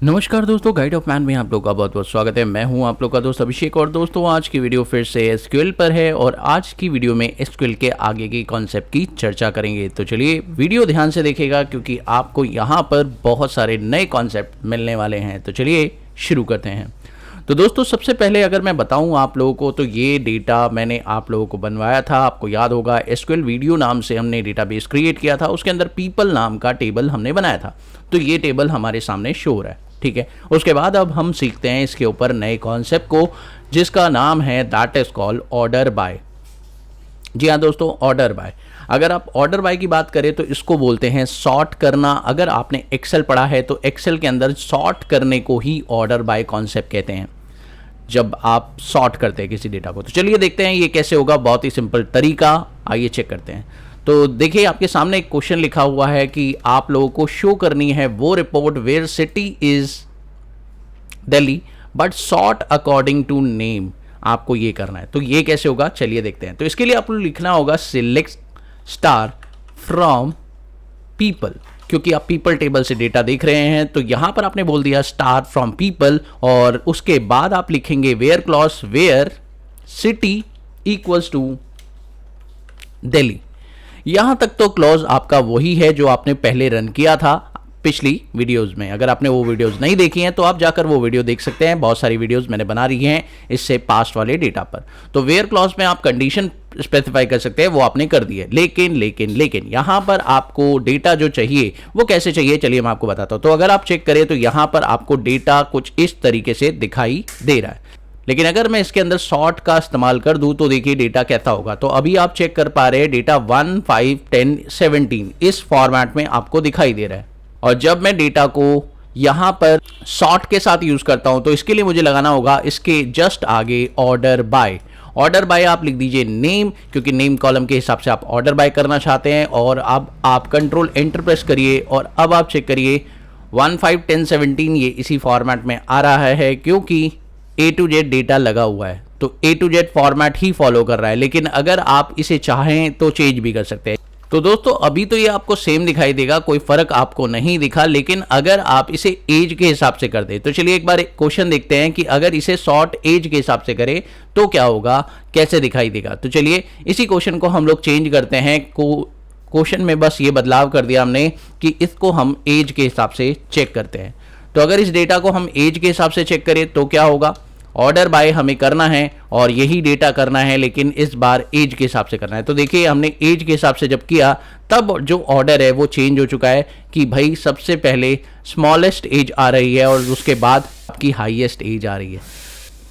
नमस्कार दोस्तों, guide of man में आप लोग का बहुत बहुत स्वागत है। मैं हूं आप लोग का दोस्त अभिषेक। और दोस्तों, आज की वीडियो फिर से एसक्यूएल पर है और आज की वीडियो में एसक्यूएल के आगे की कॉन्सेप्ट की चर्चा करेंगे। तो चलिए वीडियो ध्यान से देखिएगा क्योंकि आपको यहां पर बहुत सारे नए कॉन्सेप्ट मिलने वाले हैं। तो चलिए शुरू करते हैं। तो दोस्तों, सबसे पहले अगर मैं बताऊं आप लोगों को, तो ये डेटा मैंने आप लोगों को बनवाया था। आपको याद होगा, एसक्यूएल वीडियो नाम से हमने डेटाबेस क्रिएट किया था, उसके अंदर पीपल नाम का टेबल हमने बनाया था। तो ये टेबल हमारे सामने शो हो रहा है, ठीक है। उसके बाद अब हम सीखते हैं इसके ऊपर नए कॉन्सेप्ट को, जिसका नाम है that is called order by. जी हाँ दोस्तों, ऑर्डर बाय। अगर आप ऑर्डर बाय की बात करें तो इसको बोलते हैं सॉर्ट करना। अगर आपने एक्सेल पढ़ा है तो एक्सेल के अंदर सॉर्ट करने को ही ऑर्डर बाय कॉन्सेप्ट कहते हैं, जब आप सॉर्ट करते हैं किसी डेटा को। तो चलिए देखते हैं ये कैसे होगा। बहुत ही सिंपल तरीका, आइए चेक करते हैं। तो देखिए, आपके सामने एक क्वेश्चन लिखा हुआ है कि आप लोगों को शो करनी है वो report where city is Delhi but sort according to name. आपको ये करना है, तो ये कैसे होगा चलिए देखते हैं। तो इसके लिए आपको लिखना होगा सिलेक्ट स्टार फ्रॉम पीपल, क्योंकि आप पीपल टेबल से डेटा देख रहे हैं। तो यहां पर आपने बोल दिया स्टार फ्रॉम पीपल और उसके बाद आप लिखेंगे where clause where city equals to Delhi. यहां तक तो क्लॉज आपका वही है जो आपने पहले रन किया था पिछली वीडियोस में। अगर आपने वो वीडियोस नहीं देखी हैं तो आप जाकर वो वीडियो देख सकते हैं। बहुत सारी वीडियोस मैंने बना रही हैं इससे पास्ट वाले डेटा पर। तो वेयर क्लॉज में आप कंडीशन स्पेसिफाई कर सकते हैं, वो आपने कर दी है। लेकिन यहां पर आपको डेटा जो चाहिए वो कैसे चाहिए, चलिए मैं आपको बताता हूं। तो अगर आप चेक करें तो यहां पर आपको डेटा कुछ इस तरीके से दिखाई दे रहा है। लेकिन अगर मैं इसके अंदर सॉर्ट का इस्तेमाल कर दूं तो देखिए डेटा कैसा होगा। तो अभी आप चेक कर पा रहे हैं डेटा 1, 5, 10, 17 इस फॉर्मेट में आपको दिखाई दे रहा है। और जब मैं डेटा को यहां पर सॉर्ट के साथ यूज करता हूं तो इसके लिए मुझे लगाना होगा इसके जस्ट आगे ऑर्डर बाय। ऑर्डर बाय आप लिख दीजिए नेम, क्योंकि नेम कॉलम के हिसाब से आप ऑर्डर बाय करना चाहते हैं। और अब आप कंट्रोल एंटर प्रेस करिए और अब आप चेक करिए 1, 5, 10, 17 ये इसी फॉर्मेट में आ रहा है, क्योंकि A to Z डेटा लगा हुआ है। तो A to Z format he follow कर रहा है। लेकिन अगर आप इसे चाहें तो चेंज भी कर सकते हैं। तो दोस्तों, अभी तो ये आपको सेम दिखाई देगा, कोई फर्क आपको नहीं दिखा। लेकिन अगर आप इसे एज के हिसाब से कर दे तो चलिए एक बार क्वेश्चन देखते हैं कि अगर इसे शॉर्ट एज के हिसाब से करें तो क्या होगा, कैसे दिखाई देगा। तो चलिए इसी क्वेश्चन को हम लोग चेंज करते हैं। क्वेश्चन में बस ये बदलाव कर दिया हमने कि इसको हम एज के हिसाब से चेक करते हैं। तो अगर इस डेटा को हम एज के हिसाब से चेक करें तो क्या होगा, ऑर्डर बाय हमें करना है और यही डेटा करना है, लेकिन इस बार एज के हिसाब से करना है। तो देखिए, हमने एज के हिसाब से जब किया तब जो ऑर्डर है वो चेंज हो चुका है कि भाई सबसे पहले स्मॉलेस्ट एज आ रही है और उसके बाद आपकी हाईएस्ट एज आ रही है।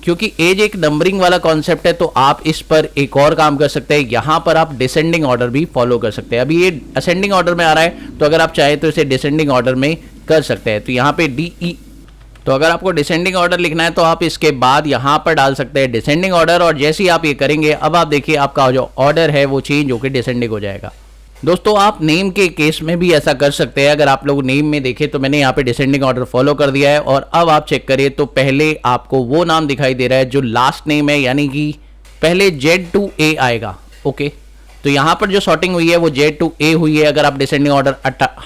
क्योंकि एज एक नंबरिंग वाला कॉन्सेप्ट है तो आप इस पर एक और काम कर सकते हैं। यहां पर आप डिसेंडिंग ऑर्डर भी फॉलो कर सकते हैं। अभी ये असेंडिंग ऑर्डर में आ रहा है, तो अगर आप चाहें तो इसे डिसेंडिंग ऑर्डर में कर सकते हैं। तो यहाँ पे DE, तो अगर आपको डिसेंडिंग ऑर्डर लिखना है तो आप इसके बाद यहां पर डाल सकते हैं डिसेंडिंग ऑर्डर। और जैसे ही आप ये करेंगे, अब आप देखिए आपका जो ऑर्डर है वो चेंज होकर डिसेंडिंग हो जाएगा। दोस्तों, आप नेम के केस में भी ऐसा कर सकते हैं। अगर आप लोग नेम में देखें तो मैंने यहाँ पे डिसेंडिंग ऑर्डर फॉलो कर दिया है। और अब आप चेक करें तो पहले आपको वो नाम दिखाई दे रहा है जो लास्ट नेम है, यानी कि पहले Z to A आएगा। ओके, तो यहां पर जो सॉर्टिंग हुई है वो Z to A हुई है। अगर आप डिसेंडिंग ऑर्डर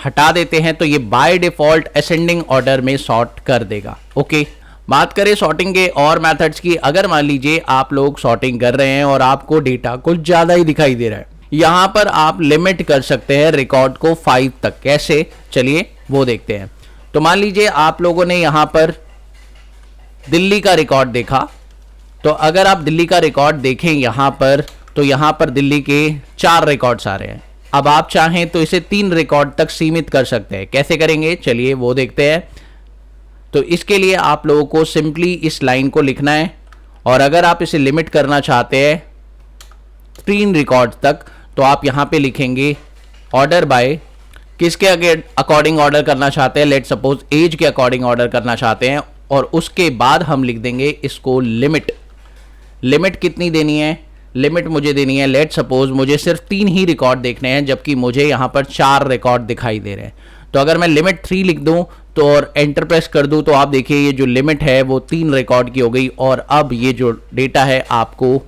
हटा देते हैं तो ये बाय डिफॉल्ट असेंडिंग ऑर्डर में सॉर्ट कर देगा। ओके, बात करें सॉर्टिंग के और मेथड्स की। अगर मान लीजिए आप लोग सॉर्टिंग कर रहे हैं और आपको डेटा कुछ ज्यादा ही दिखाई दे रहा है, यहां पर आप लिमिट कर सकते हैं रिकॉर्ड को 5 तक। कैसे, चलिए वो देखते हैं। तो मान लीजिए आप लोगों ने यहां पर दिल्ली का रिकॉर्ड देखा, तो अगर आप दिल्ली का रिकॉर्ड देखें यहां पर, तो यहां पर दिल्ली के 4 रिकॉर्ड्स आ रहे हैं। अब आप चाहें तो इसे 3 रिकॉर्ड तक सीमित कर सकते हैं। कैसे करेंगे, चलिए वो देखते हैं। तो इसके लिए आप लोगों को सिंपली इस लाइन को लिखना है और अगर आप इसे लिमिट करना चाहते हैं 3 रिकॉर्ड तक तो आप यहां पे लिखेंगे ऑर्डर बाय। किसके अकॉर्डिंग ऑर्डर करना चाहते हैं, लेट सपोज एज के अकॉर्डिंग ऑर्डर करना चाहते हैं। और उसके बाद हम लिख देंगे इसको लिमिट। लिमिट कितनी देनी है, लिमिट मुझे देनी है, लेट सपोज मुझे सिर्फ 3 ही रिकॉर्ड देखने हैं, जबकि मुझे यहां पर 4 रिकॉर्ड दिखाई दे रहे हैं। तो अगर मैं लिमिट 3 लिख दूं तो और एंटर प्रेस कर दूं तो आप देखिए ये जो लिमिट है वो 3 रिकॉर्ड की हो गई। और अब ये जो डेटा है आपको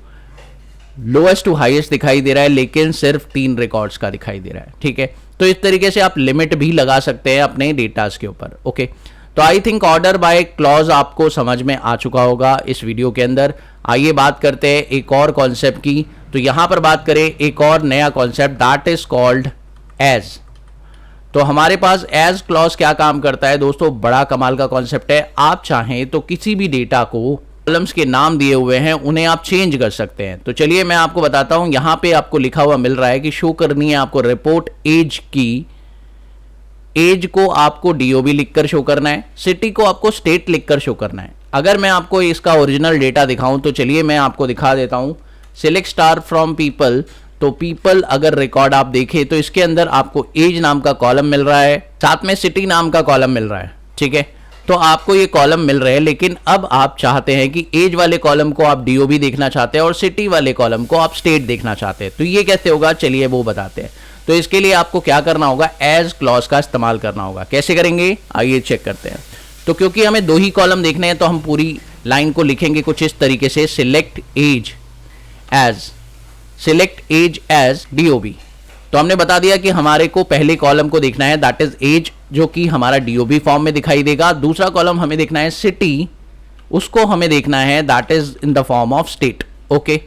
लोएस्ट टू हाईएस्ट दिखाई दे रहा है, लेकिन सिर्फ 3 रिकॉर्ड्स का दिखाई दे रहा है। ठीक है, तो इस तरीके से आप लिमिट भी लगा सकते हैं अपने डेटास के ऊपर। ओके, तो I think order by clause आपको समझ में आ चुका होगा इस वीडियो के अंदर। आइए बात करते हैं एक और कॉन्सेप्ट की। तो यहां पर बात करें एक और नया concept, that is called age. तो हमारे पास एज क्लॉज क्या काम करता है दोस्तों, बड़ा कमाल का कॉन्सेप्ट है। आप चाहें तो किसी भी डेटा को, कॉलम्स के नाम दिए हुए हैं उन्हें आप चेंज कर सकते हैं। तो चलिए मैं आपको बताता हूं। यहां पे आपको लिखा हुआ मिल रहा है कि शो करनी है आपको रिपोर्ट एज की। एज को आपको डीओबी लिखकर शो करना है, सिटी को आपको स्टेट लिखकर शो करना है। अगर मैं आपको इसका ओरिजिनल डेटा दिखाऊं तो चलिए मैं आपको दिखा देता हूं। सिलेक्ट स्टार फ्रॉम पीपल, तो पीपल अगर रिकॉर्ड आप देखें तो इसके अंदर आपको एज नाम का कॉलम मिल रहा है, साथ में सिटी नाम का कॉलम मिल रहा है। ठीक है, तो आपको ये कॉलम मिल रहे हैं, लेकिन अब आप चाहते हैं कि एज वाले कॉलम को आप डीओबी देखना चाहते हैं और सिटी वाले कॉलम को आप स्टेट देखना चाहते हैं। तो ये कैसे होगा, चलिए वो बताते हैं। तो इसके लिए आपको क्या करना होगा, एज क्लॉज का इस्तेमाल करना होगा। कैसे करेंगे आइए चेक करते हैं। तो क्योंकि हमें दो ही कॉलम देखने हैं तो हम पूरी लाइन को लिखेंगे कुछ इस तरीके से, सिलेक्ट एज एज डीओबी। तो हमने बता दिया कि हमारे को पहले कॉलम को देखना है दैट इज एज, जो कि हमारा डीओबी फॉर्म में दिखाई देगा। दूसरा कॉलम हमें देखना है सिटी, उसको हमें देखना है that is in the form of state. Okay,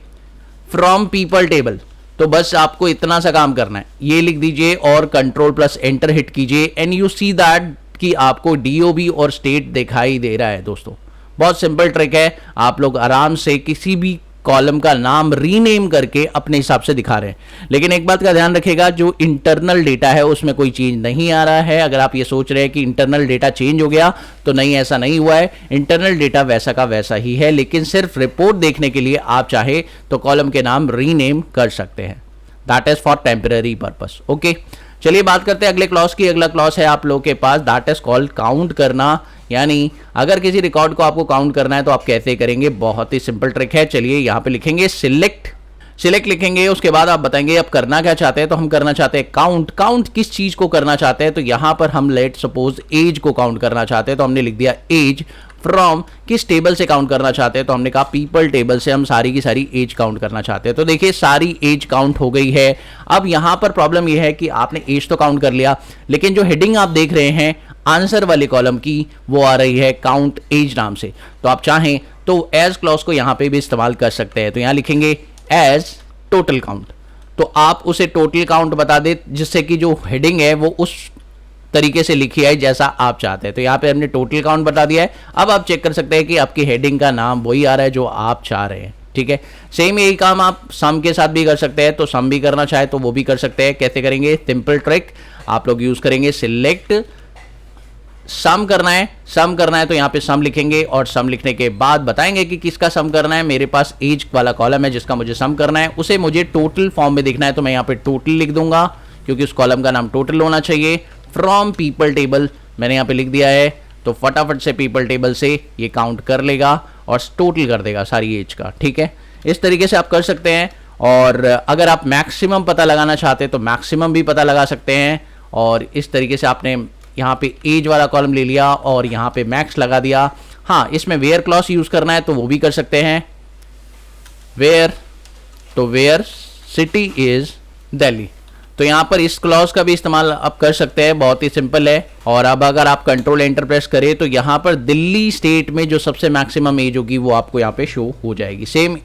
from people table, तो बस आपको इतना सा काम करना है, ये लिख दीजिए और कंट्रोल प्लस एंटर हिट कीजिए एंड यू सी दैट कि आपको डीओबी और स्टेट दिखाई दे रहा है। दोस्तों बहुत सिंपल ट्रिक है, आप लोग आराम से किसी भी कॉलम का नाम रीनेम करके अपने हिसाब से दिखा रहे हैं। लेकिन एक बात का ध्यान रखिएगा, जो इंटरनल डेटा है उसमें कोई चेंज नहीं आ रहा है। अगर आप ये सोच रहे हैं कि इंटरनल डेटा चेंज हो गया, तो नहीं, ऐसा नहीं हुआ है। इंटरनल डेटा वैसा का वैसा ही है, लेकिन सिर्फ रिपोर्ट देखने के लिए आप चाहे तो कॉलम के नाम रीनेम कर सकते हैं। That is for temporary purpose. Okay, चलिए बात करते हैं अगले क्लॉज की। अगला क्लॉज है आप लोगों के पास, दैट इज कॉल्ड काउंट करना। यानी अगर किसी रिकॉर्ड को आपको काउंट करना है तो आप कैसे करेंगे, बहुत ही सिंपल ट्रिक है। चलिए यहां पे लिखेंगे सिलेक्ट लिखेंगे, उसके बाद आप बताएंगे अब करना क्या चाहते हैं। तो हम करना चाहते हैं काउंट किस चीज को करना चाहते हैं, तो यहां पर हम लेट सपोज एज को काउंट करना चाहते हैं। तो हमने लिख दिया एज। फ्रॉम किस टेबल से काउंट करना चाहते हैं, तो हमने कहा पीपल टेबल से हम सारी की सारी एज काउंट करना चाहते हैं। तो देखिए सारी एज काउंट हो गई है। अब यहां पर प्रॉब्लम यह है कि आपने एज तो काउंट कर लिया, लेकिन जो हेडिंग आप देख रहे हैं आंसर वाले कॉलम की, वो आ रही है काउंट एज नाम से। तो आप चाहें तो एज क्लॉज को यहां पे भी इस्तेमाल कर सकते हैं। तो यहां लिखेंगे एज टोटल काउंट, तो आप उसे टोटल काउंट बता दे, जिससे कि जो हेडिंग है वो उस तरीके से लिखी है जैसा आप चाहते हैं। तो यहाँ पे हमने टोटल काउंट बता दिया है। अब आप चेक कर सकते हैं कि आपकी हेडिंग का नाम वही आ रहा है जो आप चाह रहे हैं। ठीक है, सेम यही काम आप सम के साथ भी कर सकते हैं। तो सम भी करना चाहे तो वो भी कर सकते हैं। कैसे करेंगे, सिंपल ट्रिक आप लोग यूज करेंगे, सिलेक्ट सम करना है तो यहाँ पे सम लिखेंगे और सम लिखने के बाद बताएंगे कि किसका सम करना है। मेरे पास एज वाला कॉलम है जिसका मुझे सम करना है, उसे मुझे टोटल फॉर्म में देखना है। तो मैं यहाँ पे टोटल लिख दूंगा क्योंकि उस कॉलम का नाम टोटल होना चाहिए। फ्रॉम पीपल टेबल मैंने यहाँ पे लिख दिया है, तो फटाफट से पीपल टेबल से ये काउंट कर लेगा और टोटल कर देगा सारी एज का। ठीक है, इस तरीके से आप कर सकते हैं। और अगर आप मैक्सिमम पता लगाना चाहते हैं तो मैक्सिमम भी पता लगा सकते हैं। और इस तरीके से आपने यहाँ पे एज वाला कॉलम ले लिया और यहाँ पे मैक्स लगा दिया। हाँ, इसमें वेयर क्लॉज यूज करना है तो वो भी कर सकते हैं, वेयर, तो वेयर सिटी इज दिल्ली, तो यहां पर इस क्लॉज का भी इस्तेमाल आप कर सकते हैं। बहुत ही सिंपल है। और अब अगर आप कंट्रोल एंटर प्रेस करें तो यहां पर दिल्ली स्टेट में जो सबसे मैक्सिमम एज होगी वो आपको यहां पे शो हो जाएगी। सेम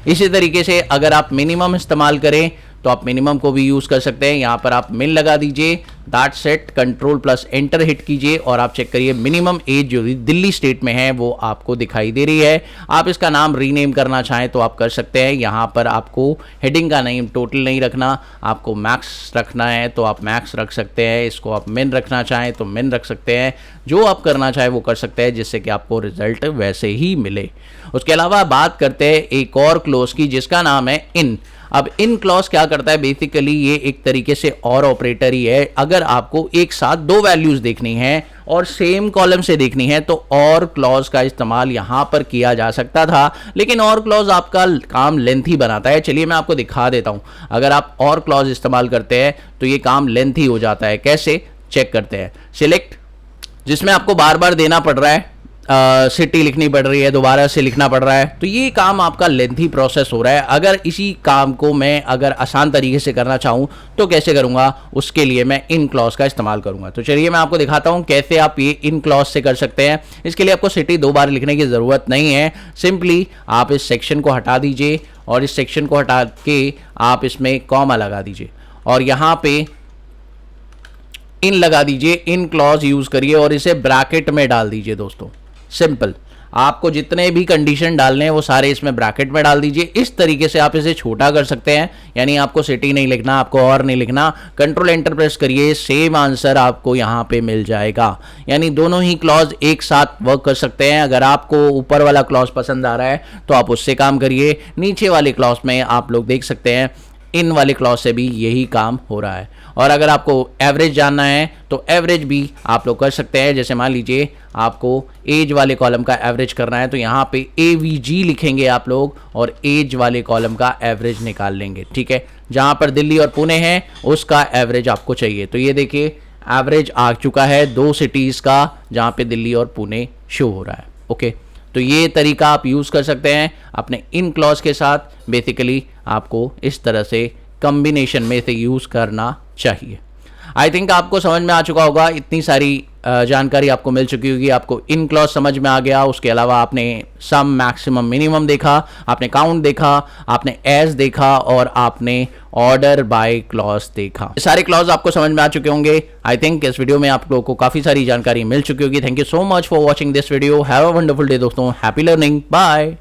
इसी तरीके से अगर आप मिनिमम इस्तेमाल करें तो आप मिनिमम को भी यूज कर सकते हैं। यहां पर आप मिन लगा दीजिए, that set, control plus enter hit कीजिए और आप चेक करिए मिनिमम एज जो दिल्ली स्टेट में है वो आपको दिखाई दे रही है। आप इसका नाम रीनेम करना चाहें तो आप कर सकते हैं। यहां पर आपको हेडिंग का नेम टोटल नहीं रखना, आपको मैक्स रखना है तो आप मैक्स रख सकते हैं। इसको आप मिन रखना चाहें तो मिन रख सकते हैं। जो आप करना चाहें वो कर सकते हैं, जिससे कि आपको रिजल्ट वैसे ही मिले। उसके अलावा बात करते हैं एक और क्लोज की जिसका नाम है इन। अब इन क्लॉज क्या करता है, बेसिकली ये एक तरीके से और ऑपरेटर ही है। अगर आपको एक साथ दो वैल्यूज देखनी है और सेम कॉलम से देखनी है तो और क्लॉज का इस्तेमाल यहां पर किया जा सकता था, लेकिन और क्लॉज आपका काम लेंथी बनाता है। चलिए मैं आपको दिखा देता हूं। अगर आप और क्लॉज इस्तेमाल करते हैं तो ये काम लेंथी हो जाता है। कैसे, चेक करते हैं। सिलेक्ट, जिसमें आपको बार बार देना पड़ रहा है सिटी लिखनी पड़ रही है, दोबारा से लिखना पड़ रहा है, तो ये काम आपका लेंथी प्रोसेस हो रहा है। अगर इसी काम को मैं अगर आसान तरीके से करना चाहूँ तो कैसे करूँगा, उसके लिए मैं इन क्लॉज का इस्तेमाल करूँगा। तो चलिए मैं आपको दिखाता हूँ कैसे आप ये इन क्लॉज से कर सकते हैं। इसके लिए आपको सिटी 2 बार लिखने की ज़रूरत नहीं है। सिंपली आप इस सेक्शन को हटा दीजिए और इस सेक्शन को हटा के आप इसमें कॉमा लगा दीजिए और यहाँ पे इन लगा दीजिए, इन क्लॉज यूज़ करिए और इसे ब्रैकेट में डाल दीजिए दोस्तों। सिंपल, आपको जितने भी कंडीशन डालने हैं वो सारे इसमें ब्रैकेट में डाल दीजिए। इस तरीके से आप इसे छोटा कर सकते हैं, यानी आपको सिटी नहीं लिखना, आपको और नहीं लिखना। कंट्रोल एंटर प्रेस करिए, सेम आंसर आपको यहाँ पे मिल जाएगा। यानी दोनों ही क्लॉज एक साथ वर्क कर सकते हैं। अगर आपको ऊपर वाला क्लॉज पसंद आ रहा है तो आप उससे काम करिए। नीचे वाले क्लॉज में आप लोग देख सकते हैं इन वाले क्लॉज से भी यही काम हो रहा है। और अगर आपको एवरेज जानना है तो एवरेज भी आप लोग कर सकते हैं। जैसे मान लीजिए आपको एज वाले कॉलम का एवरेज करना है तो यहाँ पे AVG लिखेंगे आप लोग और एज वाले कॉलम का एवरेज निकाल लेंगे। ठीक है, जहाँ पर दिल्ली और पुणे है उसका एवरेज आपको चाहिए। तो ये देखिए एवरेज आ चुका है 2 सिटीज़ का जहाँ पे दिल्ली और पुणे शो हो रहा है। ओके, तो ये तरीका आप यूज़ कर सकते हैं अपने इन क्लॉज के साथ। बेसिकली आपको इस तरह से कॉम्बिनेशन में से यूज़ करना चाहिए। आई थिंक आपको समझ में आ चुका होगा, इतनी सारी जानकारी आपको मिल चुकी होगी। आपको इन क्लॉज समझ में आ गया, उसके अलावा आपने सम, मैक्सिमम, मिनिमम देखा, आपने काउंट देखा, आपने एज देखा और आपने ऑर्डर बाय क्लॉज देखा। सारे क्लॉज आपको समझ में आ चुके होंगे। आई थिंक इस वीडियो में आप लोगों को काफ़ी सारी जानकारी मिल चुकी होगी। Thank you so much for watching this video. Have a wonderful day दोस्तों। Happy learning. बाय।